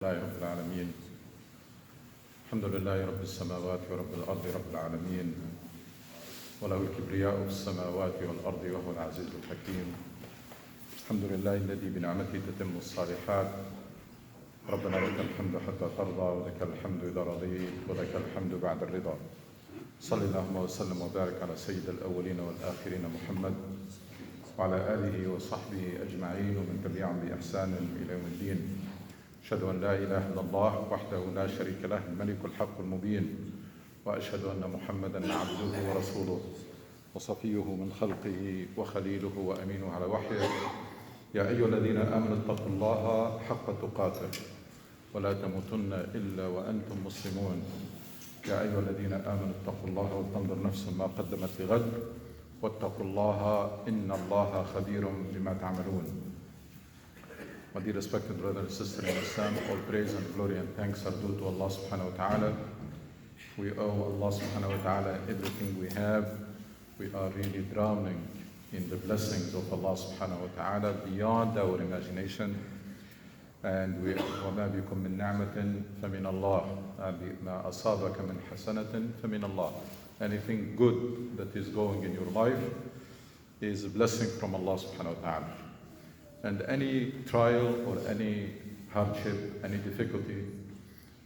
لله رب العالمين. الحمد لله رب السماوات ورب الأرض رب العالمين، وله الكبرياء في السماوات والأرض وهو العزيز الحكيم. الحمد لله الذي بنعمته تتم الصالحات. ربنا لك الحمد حتى ترضى، ولك الحمد إذا رضيت، ولك الحمد بعد الرضا. صل اللهم وسلم وبارك على سيد الأولين والآخرين محمد وعلى آله وصحبه أجمعين ومن تبعهم بإحسان إلى يوم الدين. أشهد أن لا إله إلا الله وحده لا شريك له الملك الحق المبين، وأشهد أن محمدا عبده ورسوله وصفيه من خلقه وخليله وأمينه على وحيه. يا أيها الذين آمنوا اتقوا الله حق تقاته ولا تموتن إلا وأنتم مسلمون. يا أيها الذين آمنوا اتقوا الله ولتنظر نفس ما قدمت لغد واتقوا الله إن الله خبير بما تعملون. My dear respected brothers and sisters in Islam, all praise and glory and thanks are due to Allah subhanahu wa ta'ala. We owe Allah subhanahu wa ta'ala everything we have. We are really drowning in the blessings of Allah subhanahu wa ta'ala beyond our imagination. And وَمَا بِكُم مِّن نِعْمَةٍ فَمِنَ اللَّهِ مَا أَصَابَكَ مِنْ حَسَنَةٍ فَمِنَ اللَّهِ. Anything good that is going in your life is a blessing from Allah subhanahu wa ta'ala. And any trial or any hardship, any difficulty,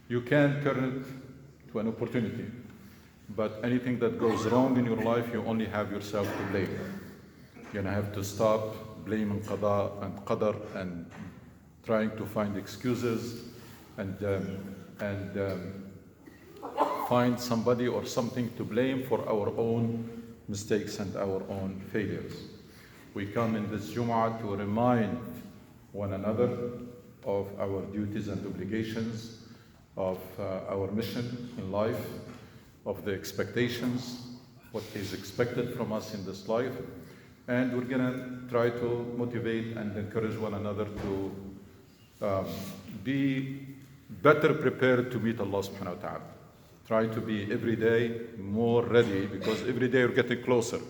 you can turn it to an opportunity. But anything that goes wrong in your life, you only have yourself to blame. You're going to have to stop blaming qada and qadar and trying to find excuses and find somebody or something to blame for our own mistakes and our own failures. We come in this Jum'ah to remind one another of our duties and obligations, of our mission in life, of the expectations, what is expected from us in this life. And we're going to try to motivate and encourage one another to be better prepared to meet Allah subhanahu wa ta'ala. Try to be every day more ready, because every day we're getting closer.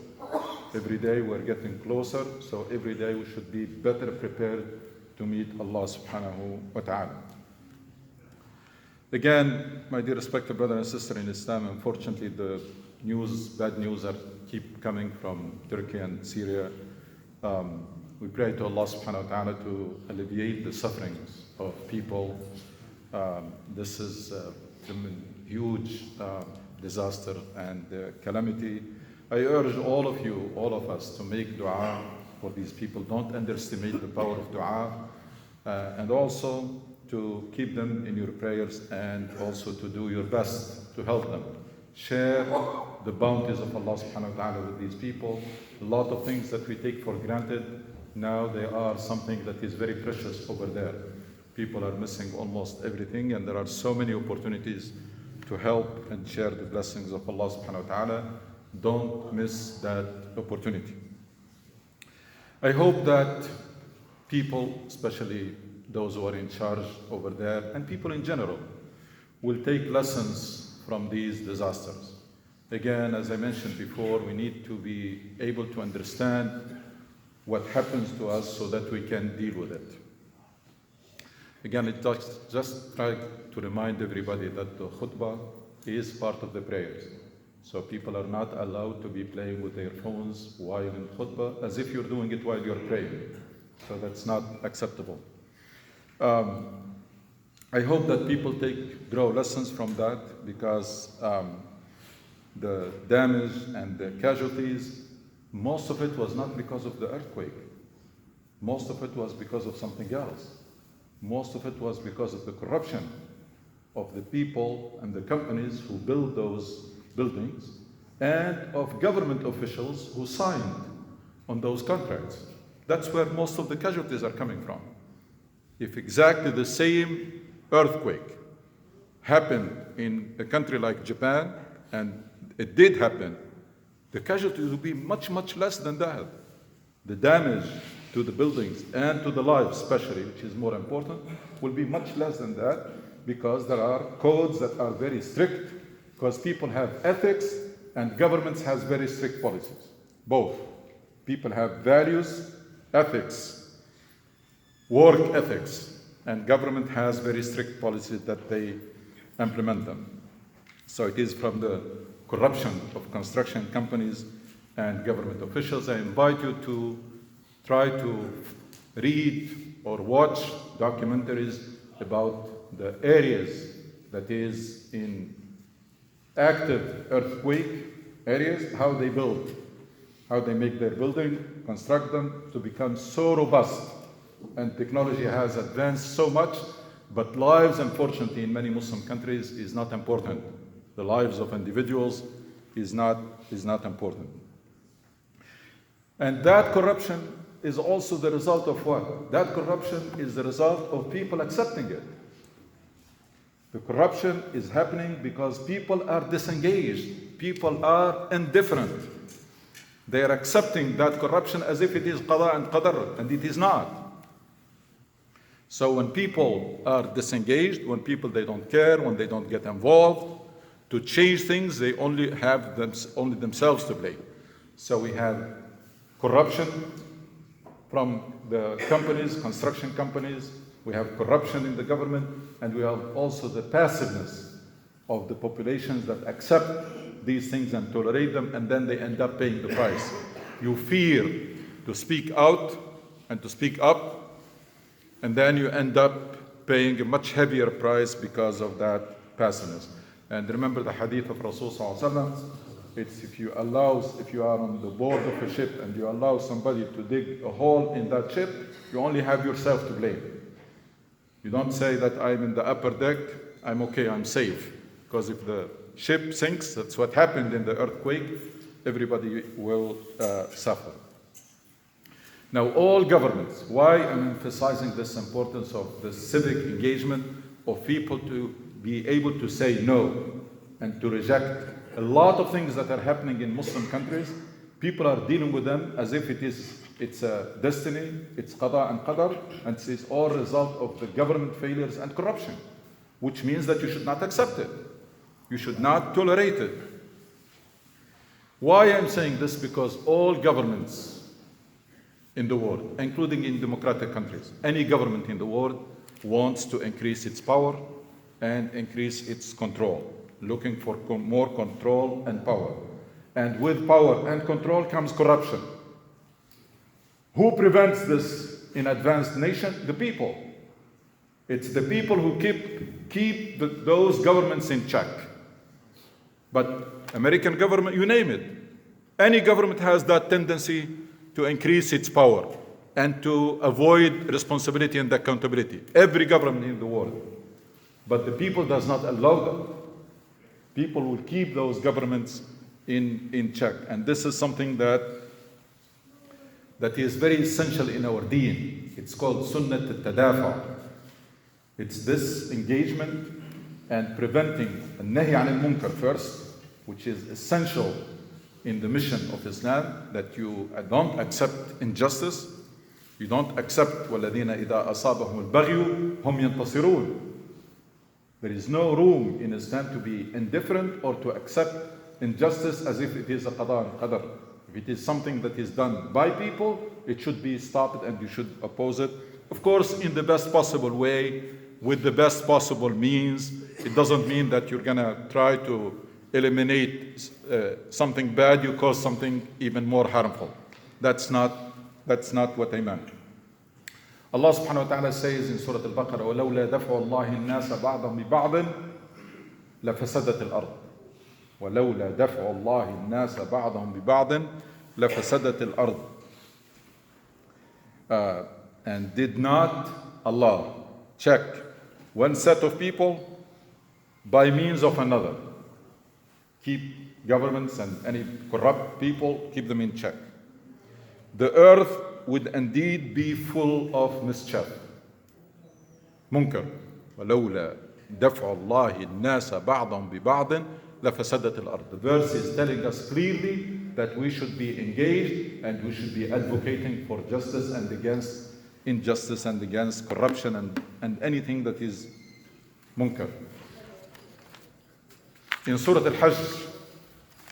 Every day we're getting closer, so every day we should be better prepared to meet Allah subhanahu wa ta'ala. Again, my dear respected brother and sister in Islam, unfortunately the bad news keep coming from Turkey and Syria. We pray to Allah subhanahu wa ta'ala to alleviate the sufferings of people. This is a huge disaster and calamity. I urge all of you, all of us, to make dua for these people. Don't underestimate the power of dua, and also to keep them in your prayers, and also to do your best to help them. Share the bounties of Allah subhanahu wa ta'ala with these people. A lot of things that we take for granted, now they are something that is very precious over there. People are missing almost everything, and there are so many opportunities to help and share the blessings of Allah subhanahu wa ta'ala. Don't miss that opportunity. I hope that people, especially those who are in charge over there, and people in general, will take lessons from these disasters. Again, as I mentioned before, we need to be able to understand what happens to us so that we can deal with it. Again, it just try to remind everybody that the khutbah is part of the prayers. So people are not allowed to be playing with their phones while in khutbah, as if you're doing it while you're praying. So that's not acceptable. I hope that people draw lessons from that, because the damage and the casualties, most of it was not because of the earthquake. Most of it was because of something else. Most of it was because of the corruption of the people and the companies who build those buildings, and of government officials who signed on those contracts. That's where most of the casualties are coming from. If exactly the same earthquake happened in a country like Japan, and it did happen, the casualties would be much, much less than that. The damage to the buildings and to the lives especially, which is more important, will be much less than that, because there are codes that are very strict, because people have ethics and governments has very strict policies. Both. People have values, ethics, work ethics, and government has very strict policies that they implement them. So it is from the corruption of construction companies and government officials. I invite you to try to read or watch documentaries about the areas that is in active earthquake areas, how they build, how they make their building, construct them to become so robust. And technology has advanced so much, but lives, unfortunately, in many Muslim countries is not important. The lives of individuals is not important. And that corruption is also the result of what? That corruption is the result of people accepting it. The corruption is happening because people are disengaged. People are indifferent. They are accepting that corruption as if it is qada and qadar, and it is not. So when people are disengaged, when people they don't care, when they don't get involved to change things, they only have only themselves to blame. So we have corruption from the companies, construction companies. We have corruption in the government, and we have also the passiveness of the populations that accept these things and tolerate them, and then they end up paying the price. You fear to speak out and to speak up, and then you end up paying a much heavier price because of that passiveness. And remember the hadith of Rasul sallallahu alaihi wasallam. It's if you are on the board of a ship and you allow somebody to dig a hole in that ship, you only have yourself to blame. You don't say that I'm in the upper deck, I'm okay, I'm safe. Because if the ship sinks, that's what happened in the earthquake, everybody will suffer. Now, all governments, why I'm emphasizing this importance of the civic engagement of people to be able to say no and to reject a lot of things that are happening in Muslim countries. People are dealing with them as if it's a destiny, it's qada and qadar, and it's all a result of the government failures and corruption, which means that you should not accept it. You should not tolerate it. Why I'm saying this? Because all governments in the world, including in democratic countries, any government in the world wants to increase its power and increase its control, looking for more control and power. And with power and control comes corruption. Who prevents this in advanced nation? The people. It's the people who keep those governments in check. But American government, you name it, any government has that tendency to increase its power and to avoid responsibility and accountability. Every government in the world. But the people does not allow them. People will keep those governments in check. And this is something that is very essential in our deen. It's called sunnat al-tadafa. It's this engagement and preventing al-nahy an al-munkar first, which is essential in the mission of Islam, that you don't accept injustice. You don't accept وَالَّذِينَ إِذَا أَصَابَهُمُ الْبَغْيُ هُمْ يَنْتَصِرُونَ. There is no room in Islam to be indifferent or to accept injustice as if it is a qada and qadar. If it is something that is done by people, it should be stopped and you should oppose it. Of course, in the best possible way, with the best possible means. It doesn't mean that you're going to try to eliminate something bad, you cause something even more harmful. That's not what I meant. Allah subhanahu wa ta'ala says in Surah Al-Baqarah, وَلَوْلَا دَفْعُ اللَّهِ النَّاسَ بَعْضًا بِبَعْضٍ لَفَسَدَتِ الْأَرْضِ وَلَوْلَا دَفْعُ اللَّهِ النَّاسَ بَعْضًا بِبَعْضٍ لَفَسَدَتِ الْأَرْضِ. And did not Allah check one set of people by means of another? Keep governments and any corrupt people, keep them in check. The earth would indeed be full of mischief. Munkar. وَلَوْلَا دَفْعُ اللَّهِ النَّاسَ بَعْضًا بِبَعْضٍ لَفَسَدَتِ الْأَرْضِ. The verse is telling us clearly that we should be engaged and we should be advocating for justice and against injustice and against corruption and anything that is munkar. In Surah Al-Hajj,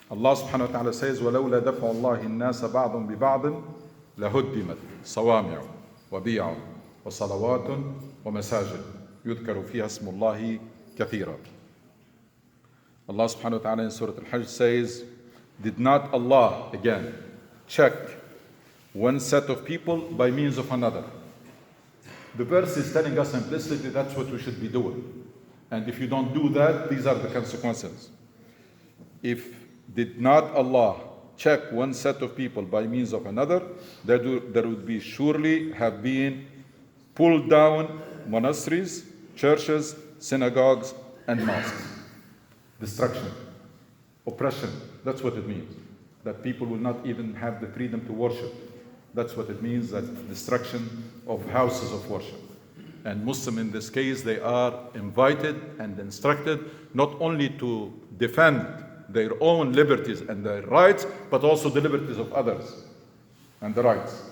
Allah subhanahu wa ta'ala says, وَلَوْلَا دَفْعُ اللَّهِ النَّاسَ بَعْضًا بِبَعْضٍ لَهُدِّمَتْ صَوَامِعُ وَبِيعٌ وَصَلَوَاتٌ ومساجد يذكر فيها اسم الله كثيرا. Allah subhanahu wa ta'ala in Surah Al-Hajj says, did not Allah, again, check one set of people by means of another? The verse is telling us implicitly that's what we should be doing. And if you don't do that, these are the consequences. If did not Allah check one set of people by means of another, there would be surely have been pulled down monasteries, churches, synagogues, and mosques. Destruction, oppression, that's what it means. That people will not even have the freedom to worship. That's what it means, that destruction of houses of worship. And Muslims in this case, they are invited and instructed not only to defend their own liberties and their rights, but also the liberties of others and the rights.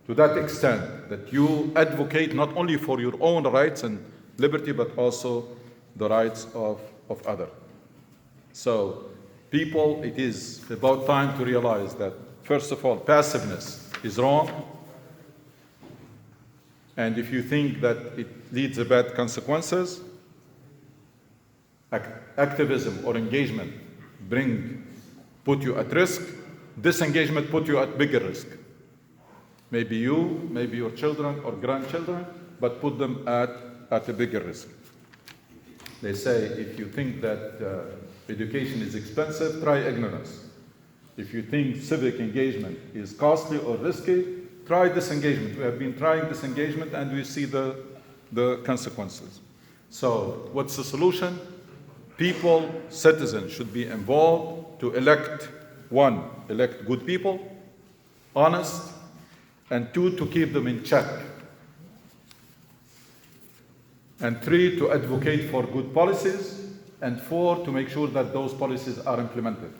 To that extent, that you advocate not only for your own rights and liberty, but also the rights of others. So, people, it is about time to realize that, first of all, passiveness is wrong. And if you think that it leads to bad consequences, activism or engagement put you at risk. Disengagement put you at bigger risk. Maybe you, maybe your children or grandchildren, but put them at a bigger risk. They say if you think that education is expensive, try ignorance. If you think civic engagement is costly or risky, try disengagement. We have been trying disengagement and we see the consequences. So what's the solution? People, citizens should be involved to elect good people, honest, and two, to keep them in check. And three, to advocate for good policies, and four, to make sure that those policies are implemented.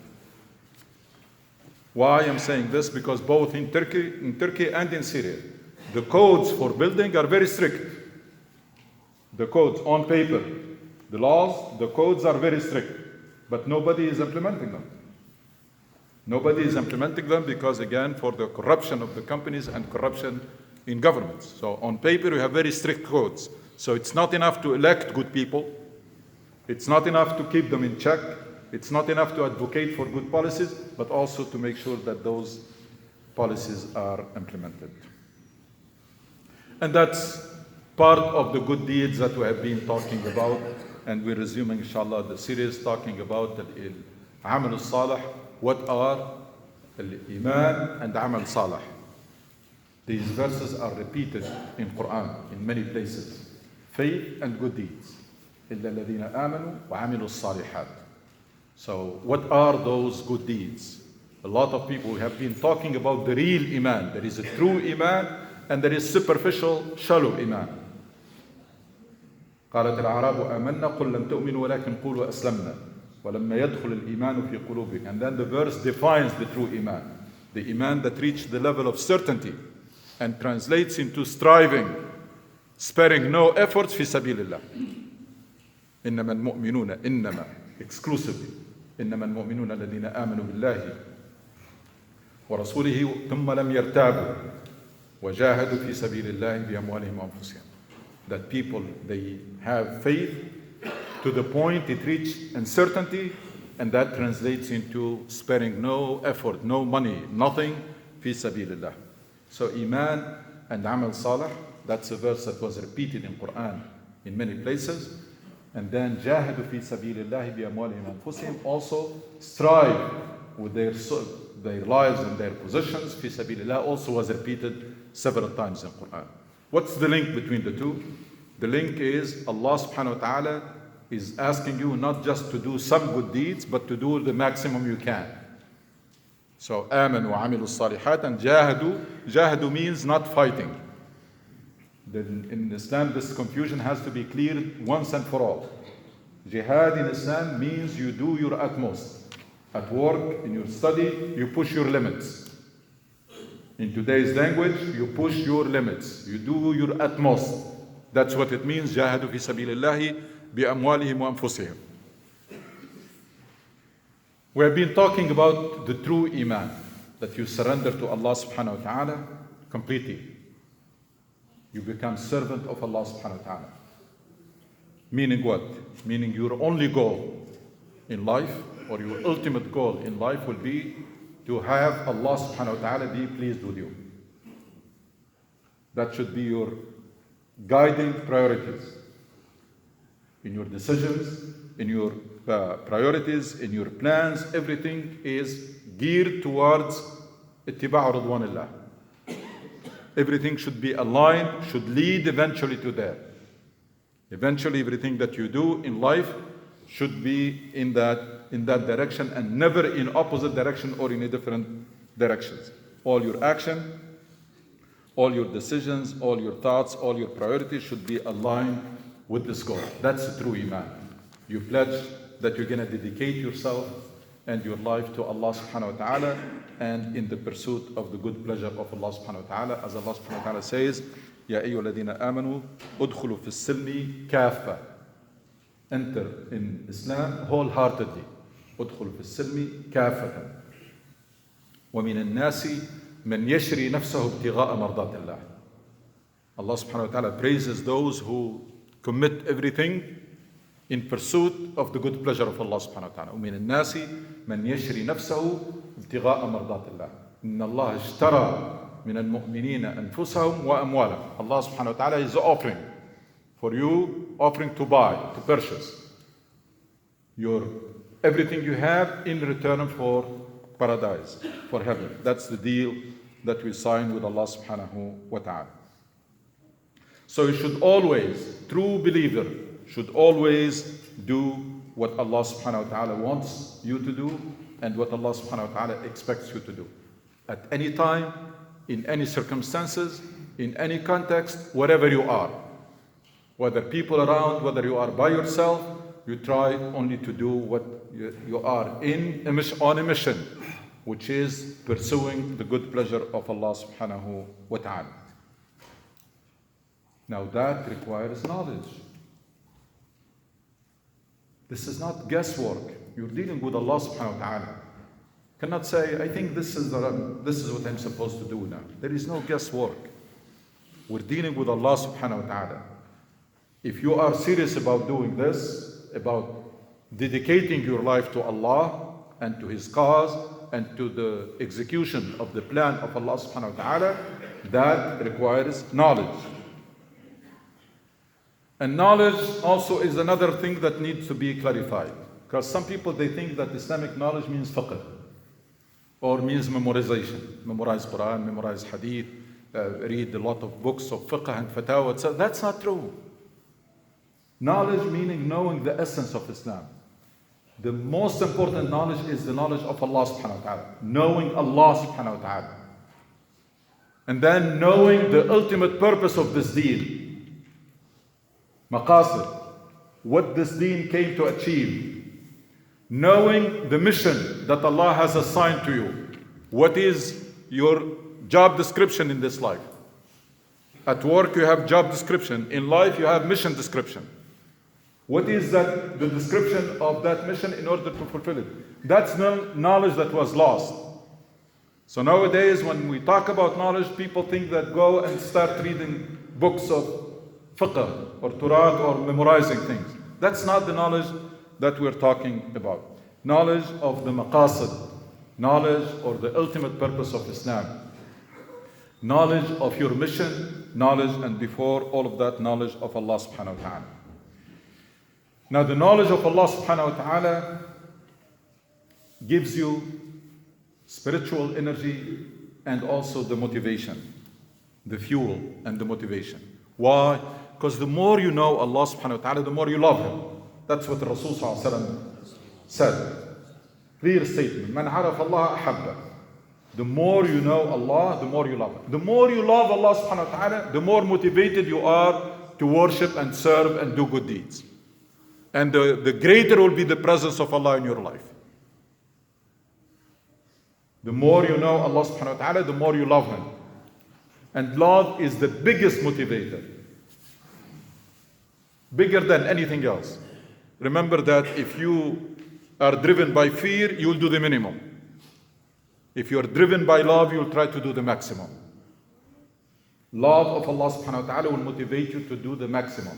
Why I'm saying this? Because both in Turkey and in Syria, the codes for building are very strict. The codes on paper, the laws, the codes are very strict, but nobody is implementing them. Nobody is implementing them because, again, for the corruption of the companies and corruption in governments. So on paper, we have very strict codes. So it's not enough to elect good people. It's not enough to keep them in check. It's not enough to advocate for good policies, but also to make sure that those policies are implemented. And that's part of the good deeds that we have been talking about. And we're resuming, inshallah, the series talking about the Amal al-Salih. What are al-Iman and Amal Salih? These verses are repeated in Quran in many places. Faith and good deeds. إِلَّا الَّذِينَ آمَنُوا وَعَمِلُوا الصَّالِحَاتِ. So what are those good deeds? A lot of people have been talking about the real Iman. There is a true Iman and there is superficial, shallow Iman. قالت الأعراب آمنا قل لم تؤمنوا ولكن قولوا أسلمنا ولما يدخل الإيمان في قلوبكم. And then the verse defines the true Iman. The Iman that reached the level of certainty and translates into striving, sparing no efforts في سبيل الله. إنما المؤمنون إنما exclusively إنما المؤمنون الذين آمنوا بالله ورسوله ثم لم يرتابوا وجاهدوا في سبيل الله بأموالهم وأنفسهم. That people, they have faith to the point it reached uncertainty, and that translates into sparing no effort, no money, nothing, fi sabilillah. So Iman and Amal Salih, that's a verse that was repeated in Quran in many places. And then Jahadu fi sabilillah bi amwalihim anfusihim, also strive with their lives and their positions, fi sabilillah, also was repeated several times in Quran. What's the link between the two? The link is Allah subhanahu wa ta'ala is asking you not just to do some good deeds, but to do the maximum you can. So, amanu wa amilu salihat, and jahadu means not fighting. Then in Islam, this confusion has to be cleared once and for all. Jihad in Islam means you do your utmost. At work, in your study, you push your limits. In today's language, you push your limits. You do your utmost. That's what it means, jahadu fi sabilillahi bi amwalihim wa anfusihim. We have been talking about the true Iman, that you surrender to Allah subhanahu wa ta'ala completely. You become servant of Allah subhanahu wa ta'ala. Meaning what? Meaning your only goal in life, or your ultimate goal in life, will be to have Allah subhanahu wa ta'ala be pleased with you. That should be your guiding priorities in your decisions, in your priorities, in your plans. Everything is geared towards ittiba'u ridwanillah. Everything should be aligned, should lead eventually to that. Eventually, everything that you do in life should be in that direction, and never in opposite direction or in a different directions. All your action, all your decisions, all your thoughts, all your priorities should be aligned with this goal. That's true iman. You pledge that you're going to dedicate yourself and your life to Allah subhanahu wa ta'ala, and in the pursuit of the good pleasure of Allah subhanahu wa ta'ala. As Allah subhanahu wa ta'ala says, Ya ayyuhalladhina amanu udkhulu fis silmi kaffa. Enter in Islam wholeheartedly. udkhulu fis silmi kaffatan. ومن الناس من يشري نفسه ابتغاء مرضات الله. Allah subhanahu wa ta'ala praises those who commit everything in pursuit of the good pleasure of Allah subhanahu wa ta'ala. ومن الناس من يشري نفسه ابتغاء مرضات الله. إن الله اشترى من المؤمنين أنفسهم وأموالهم. Allah subhanahu wa ta'ala is offering for you, offering to buy, to purchase your everything you have in return for paradise, for heaven. That's the deal that we sign with Allah subhanahu wa ta'ala. So you should always, true believer, should always do what Allah subhanahu wa ta'ala wants you to do and what Allah subhanahu wa ta'ala expects you to do. At any time, in any circumstances, in any context, wherever you are. Whether people around, whether you are by yourself, you try only to do what you are on a mission, which is pursuing the good pleasure of Allah subhanahu wa ta'ala. Now that requires knowledge. This is not guesswork. You're dealing with Allah subhanahu wa ta'ala. Cannot say, I think this is what I'm supposed to do now. There is no guesswork. We're dealing with Allah subhanahu wa ta'ala. If you are serious about doing this, about dedicating your life to Allah and to His cause and to the execution of the plan of Allah subhanahu wa ta'ala, that requires knowledge. And knowledge also is another thing that needs to be clarified. Because some people, they think that Islamic knowledge means fiqh, or means memorization. Memorize Quran, memorize Hadith, read a lot of books of fiqh and fatawa, etc. That's not true. Knowledge meaning knowing the essence of Islam. The most important knowledge is the knowledge of Allah subhanahu wa ta'ala. Knowing Allah subhanahu wa ta'ala. And then knowing the ultimate purpose of this deen. Maqasid. What this deen came to achieve. Knowing the mission that Allah has assigned to you. What is your job description in this life? At work you have job description. In life you have mission description. What is that, the description of that mission in order to fulfill it? That's knowledge that was lost. So nowadays when we talk about knowledge, people think that go and start reading books of fiqh or Turat or memorizing things. That's not the knowledge that we're talking about. Knowledge of the maqasid, knowledge or the ultimate purpose of Islam. Knowledge of your mission, knowledge, and before all of that, knowledge of Allah subhanahu wa ta'ala. Now the knowledge of Allah subhanahu wa ta'ala gives you spiritual energy and also the motivation, the fuel and the motivation. Why? Because the more you know Allah subhanahu wa ta'ala, the more you love Him. That's what the Rasul sallallahu alaihi wasallam said. Clear statement. Man araf Allah ahabba. The more you know Allah, the more you love Him. The more you love Allah subhanahu wa ta'ala, the more motivated you are to worship and serve and do good deeds. And the greater will be the presence of Allah in your life. The more you know Allah subhanahu wa ta'ala, the more you love Him. And love is the biggest motivator. Bigger than anything else. Remember that if you are driven by fear, you will do the minimum. If you are driven by love, you will try to do the maximum. Love of Allah subhanahu wa ta'ala will motivate you to do the maximum.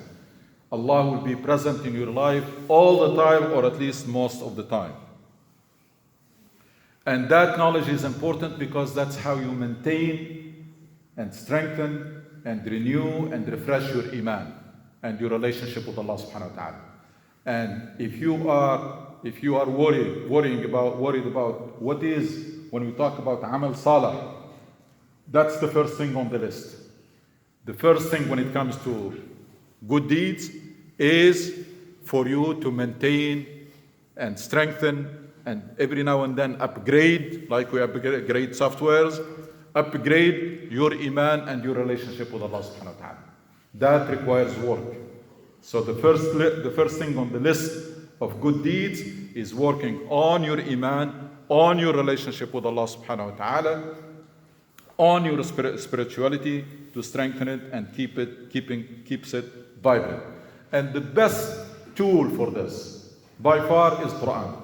Allah will be present in your life all the time, or at least most of the time. And that knowledge is important because that's how you maintain and strengthen and renew and refresh your iman and your relationship with Allah subhanahu wa ta'ala. And if you are worried about what is, when we talk about amal salah, that's the first thing on the list. The first thing when it comes to good deeds is for you to maintain and strengthen and every now and then upgrade, like we upgrade softwares, upgrade your iman and your relationship with Allah subhanahu wa ta'ala. That requires work. So the first thing on the list of good deeds is working on your iman, on your relationship with Allah subhanahu wa ta'ala, on your spirituality to strengthen it and keeps it vibrant. And the best tool for this by far is Quran.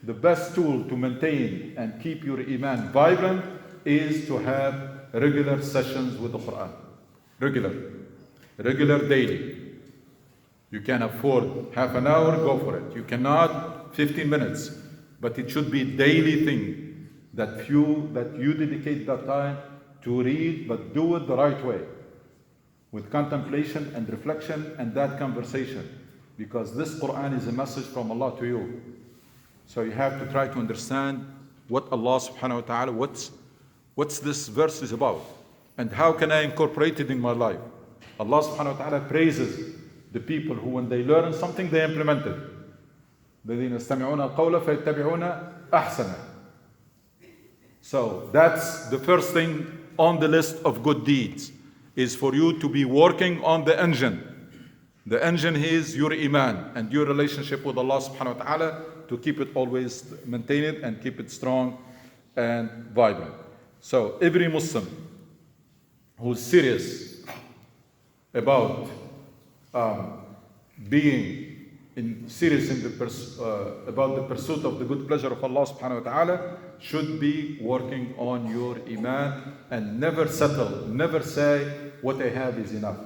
The best tool to maintain and keep your iman vibrant is to have regular sessions with the Quran. Regular daily. You can afford half an hour, go for it. You cannot 15 minutes, but it should be daily thing that you dedicate that time to read, but do it the right way, with contemplation and reflection and that conversation, because this Quran is a message from Allah to you. So you have to try to understand what Allah subhanahu wa ta'ala, what's this verse is about, and how can I incorporate it in my life. Allah subhanahu wa ta'ala praises the people who, when they learn something, they implement it. الذين يستمعون القول فيتبعون أحسنه. So that's the first thing on the list of good deeds, is for you to be working on the engine. The engine is your iman and your relationship with Allah subhanahu wa ta'ala, to keep it always, maintain it and keep it strong and vibrant. So every Muslim who's serious about about the pursuit of the good pleasure of Allah subhanahu wa ta'ala should be working on your iman and never settle, never say what I have is enough.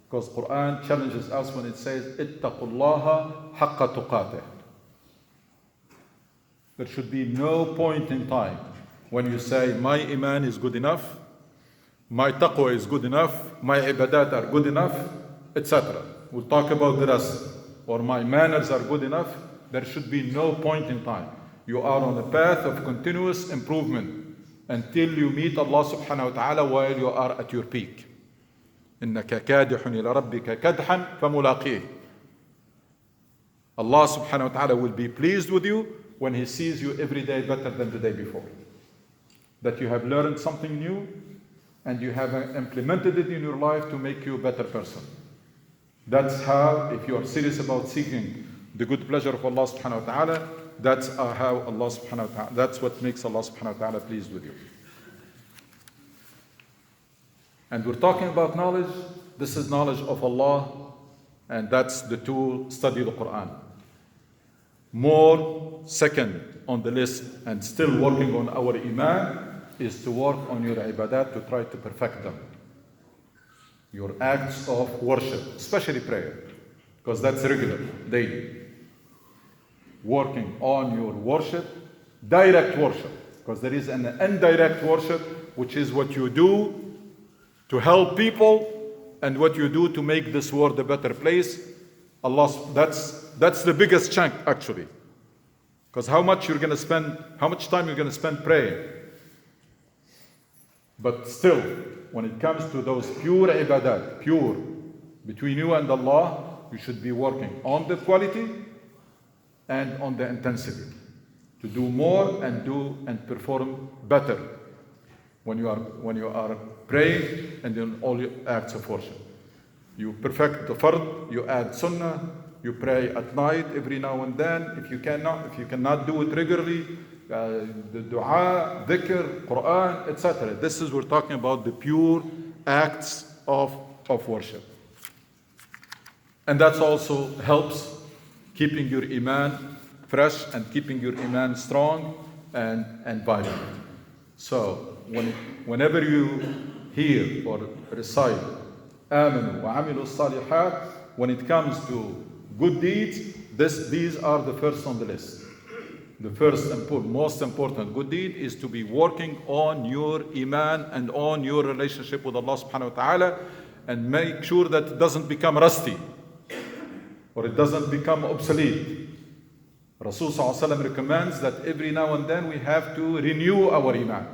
Because Quran challenges us when it says, ittaqullaha haqqa tuqatih. There should be no point in time when you say, my iman is good enough, my taqwa is good enough, my ibadat are good enough, etc. We'll talk about the rest. Or my manners are good enough. There should be no point in time. You are on a path of continuous improvement until you meet Allah subhanahu wa ta'ala while you are at your peak. إِنَّكَ كَادِحٌ إِلَى رَبِّكَ كَدْحًا فَمُلَاقِيهِ. Allah subhanahu wa ta'ala will be pleased with you when He sees you every day better than the day before. That you have learned something new and you have implemented it in your life to make you a better person. That's how, if you are serious about seeking the good pleasure of Allah subhanahu wa ta'ala, that's how Allah subhanahu wa ta'ala, that's what makes Allah subhanahu wa ta'ala pleased with you. And we're talking about knowledge. This is knowledge of Allah, and that's the tool, study the Quran. More second on the list, and still working on our iman, is to work on your ibadat, to try to perfect them. Your acts of worship, especially prayer, because that's regular, daily. Working on your worship, direct worship, because there is an indirect worship, which is what you do to help people and what you do to make this world a better place. That's the biggest chunk actually, because how much time you're going to spend praying. But still, when it comes to those pure ibadat, pure between you and Allah, you should be working on the quality and on the intensity to do more and perform better when you are praying and in all your acts of worship. You perfect the fard, you add sunnah, you pray at night every now and then. If you cannot do it regularly, the dua, dhikr, Quran, etc. This is, we're talking about the pure acts of worship. And that also helps keeping your iman fresh and keeping your iman strong and vibrant. So whenever you hear or recite آمنوا وعملوا الصالحات, when it comes to good deeds, these are the first on the list. The first most important good deed is to be working on your iman and on your relationship with Allah subhanahu wa ta'ala, and make sure that it doesn't become rusty or it doesn't become obsolete. Rasul sallallahu alaihi wasallam recommends that every now and then we have to renew our iman.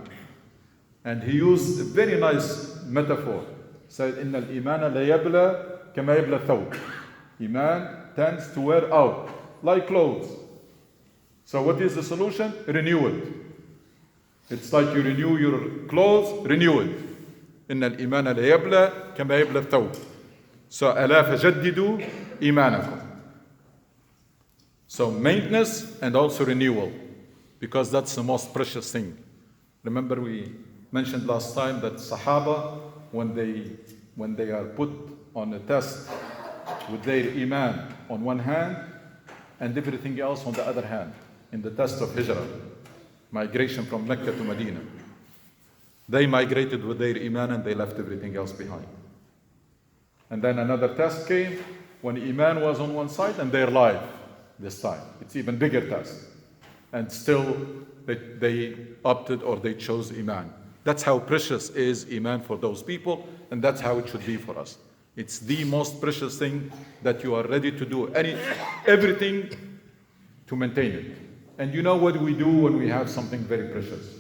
And he used a very nice metaphor. He said, إِنَّ الْإِيمَانَ لَيَبْلَى كَمَا يَبْلَى الثَّوْبِ. Iman tends to wear out, like clothes. So what is the solution? Renew it. It's like you renew your clothes, renew it. إِنَّ الْإِيمَانَ لَيَبْلَى كَمَا يَبْلَى الثَّوْبِ. So أَلَا فَجَدِّدُوا إِيمَانَكُمْ. So maintenance and also renewal, because that's the most precious thing. Remember we mentioned last time that Sahaba, when they are put on a test with their iman on one hand and everything else on the other hand, in the test of hijrah, migration from Mecca to Medina, they migrated with their iman and they left everything else behind. And then another test came when iman was on one side and their life this time. It's even bigger test. And still they opted or they chose iman. That's how precious is iman for those people, and that's how it should be for us. It's the most precious thing that you are ready to do everything to maintain it. And you know what we do when we have something very precious?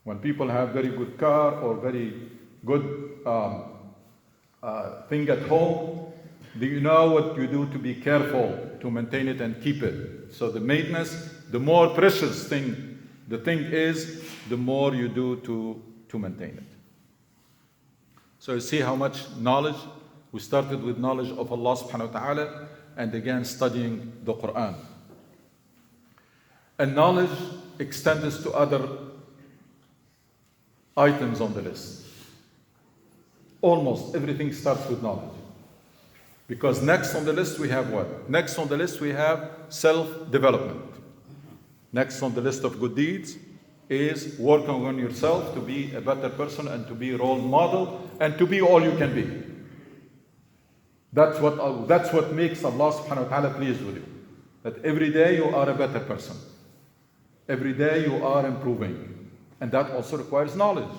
When people have very good car or very good thing at home, do you know what you do to be careful to maintain it and keep it? So the maintenance, the more precious thing the thing is, the more you do to maintain it. So you see how much knowledge. We started with knowledge of Allah subhanahu wa ta'ala, and again studying the Quran. And knowledge extends to other items on the list. Almost everything starts with knowledge. Because next on the list we have what? Next on the list we have self-development. Next on the list of good deeds is working on yourself to be a better person and to be a role model and to be all you can be. That's what makes Allah subhanahu wa ta'ala pleased with you. That every day you are a better person. Every day you are improving. And that also requires knowledge.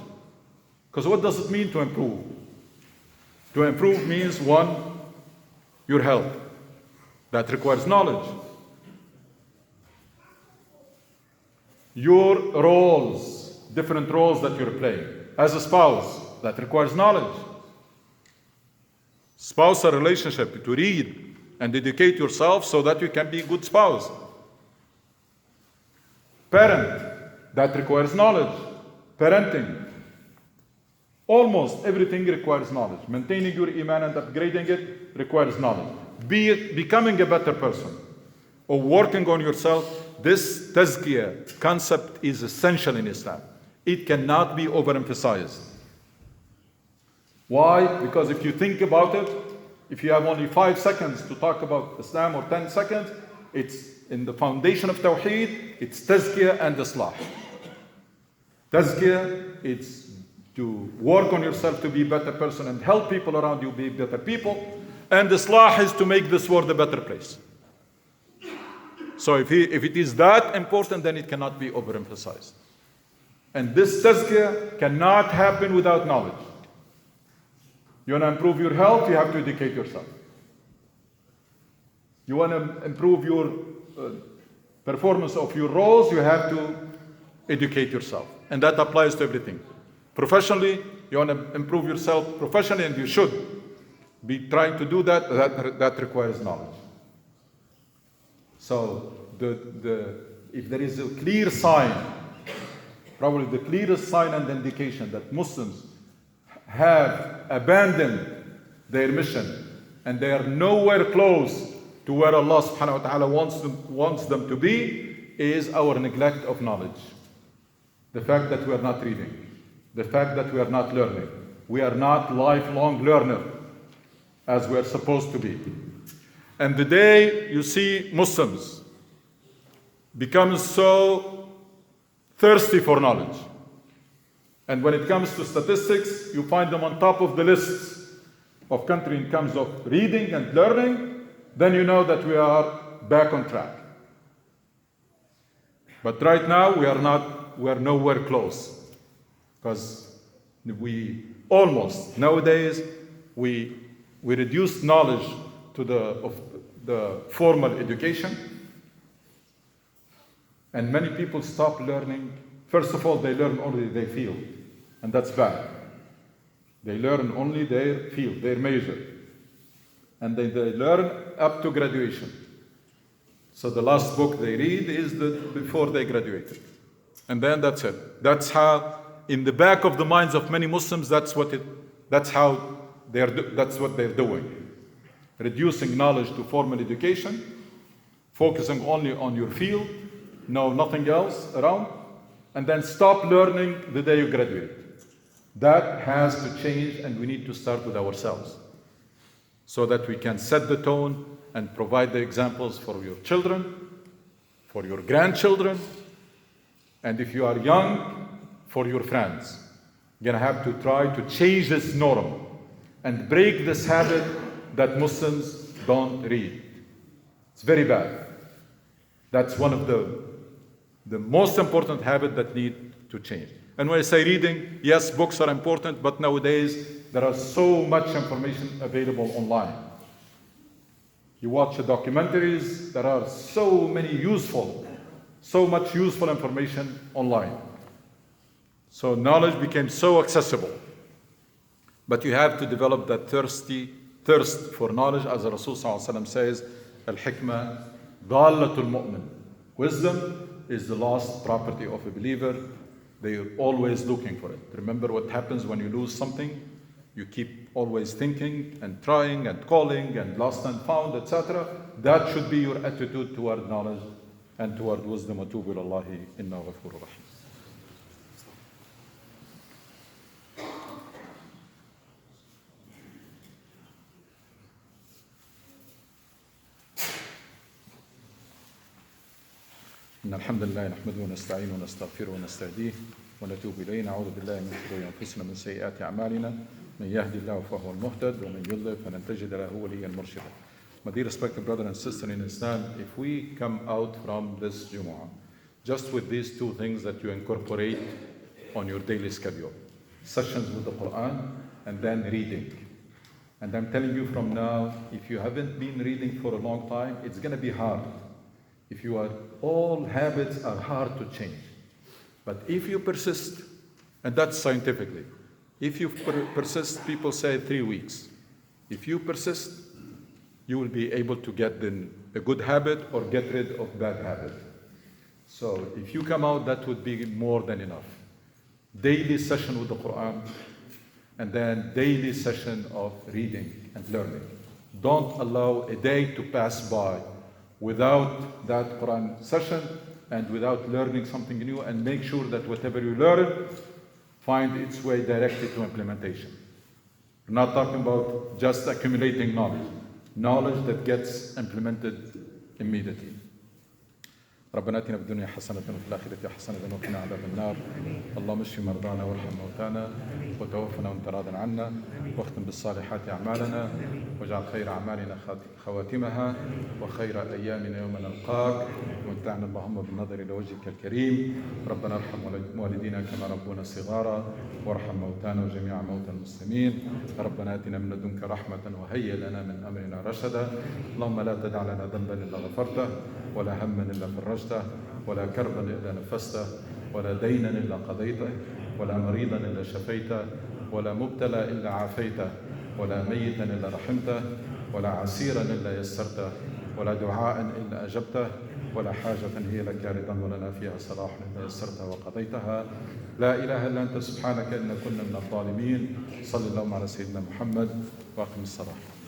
Because what does it mean to improve? To improve means, one, your health. That requires knowledge. Your roles, different roles that you're playing. As a spouse, that requires knowledge. Spousal relationship, to read and educate yourself so that you can be a good spouse. Parent, that requires knowledge. Parenting. Almost everything requires knowledge. Maintaining your iman and upgrading it requires knowledge. Becoming a better person or working on yourself, this tazkiyah concept is essential in Islam. It cannot be overemphasized. Why? Because if you think about it, if you have only 5 seconds to talk about Islam or 10 seconds, it's in the foundation of Tawheed, it's tazkiyah and islah. Tazkiyah, it's to work on yourself to be a better person and help people around you be better people. And islah is to make this world a better place. So if it is that important, then it cannot be overemphasized. And this tazkiyah cannot happen without knowledge. You want to improve your health, you have to educate yourself. You want to improve your performance of your roles, you have to educate yourself. And that applies to everything. Professionally, you want to improve yourself professionally, and you should be trying to do that. That requires knowledge. So if there is a clear sign, probably the clearest sign and indication that Muslims have abandoned their mission and they are nowhere close to where Allah subhanahu wa ta'ala wants them to be, is our neglect of knowledge. The fact that we are not reading, the fact that we are not learning. We are not lifelong learners as we are supposed to be. And the day you see Muslims become so thirsty for knowledge And when it comes to statistics, you find them on top of the lists of country in terms of reading and learning, then you know that we are back on track. But right now, we are nowhere close. Because nowadays, we reduce knowledge to the formal education. And many people stop learning. First of all, they learn only their field, and that's bad. They learn only their field, their major. And they learn up to graduation. So the last book they read is before they graduated. And then that's it. That's how, in the back of the minds of many Muslims, that's what they're doing. Reducing knowledge to formal education, focusing only on your field, nothing else around, and then stop learning the day you graduate. That has to change, and we need to start with ourselves so that we can set the tone and provide the examples for your children, for your grandchildren, and if you are young, for your friends. You're going to have to try to change this norm and break this habit that Muslims don't read. It's very bad. That's one of the most important habits that need to change. And when I say reading, yes, books are important, but nowadays there are so much information available online. You watch the documentaries, there are so much useful information online. So knowledge became so accessible. But you have to develop that thirst for knowledge, as the Rasul ﷺ says, al-hikmah dalatul mu'min. Wisdom is the lost property of a believer. They are always looking for it. Remember what happens when you lose something? You keep always thinking and trying and calling and lost and found, etc. That should be your attitude toward knowledge and toward wisdom. وَتُوبُوا إِلَى اللَّهِ إِنَّهُ غَفُورٌ رَحِيمٌ. إن الحمد لله نحمده ونستعينه ونستغفره ونستهديه ونتوب إليه. نعوذ بالله من شرور أنفسنا ومن سيئات أعمالنا من يهدي الله فهو المهتد ومن يضلل فلن تجد له وليا مرشدا. My dear respected brother and sister in Islam, if we come out from this Jumu'ah just with these two things that you incorporate on your daily schedule, sessions with the Quran and then reading. And I'm telling you from now, if you haven't been reading for a long time, it's going to be hard. All habits are hard to change. But if you persist, and that's scientifically, if you persist, people say 3 weeks. If you persist, you will be able to get a good habit or get rid of bad habit. So if you come out, that would be more than enough. Daily session with the Quran, and then daily session of reading and learning. Don't allow a day to pass by without that Quran session and without learning something new, and make sure that whatever you learn find its way directly to implementation. We're not talking about just accumulating knowledge that gets implemented immediately. ربنا آتنا في الدنيا حسنة وفي الآخرة حسنة وقنا عذاب النار. اللهم اشف مرضانا وارحم موتانا وتوفنا وانت راض عنا واختم بالصالحات أعمالنا واجعل خير أعمالنا خواتمها وخير أيامنا يوم نلقاك ومتعنا اللهم بالنظر إلى وجهك الكريم. ربنا ارحم والدينا كما ربونا صغارا وارحم موتانا وجميع موتى المسلمين. ربنا آتنا من لدنك رحمة وهيئ لنا من أمرنا رشدا. اللهم لا تدع لنا ذنبا إلا غفرته ولا هما إلا فرجته ولا كربا إلا نفسته ولا دينا إلا قضيته ولا مريضا إلا شفيته ولا مبتلى إلا عافيته ولا ميتا إلا رحمته ولا عسيرا إلا يسرته ولا دعاء إلا أجبته ولا حاجة هي لك رضا ولنا فيها صلاح إلا يسرتها وقضيتها. لا إله إلا أنت سبحانك إنا كنا من الظالمين. صلى اللهم على سيدنا محمد وأقم الصلاة.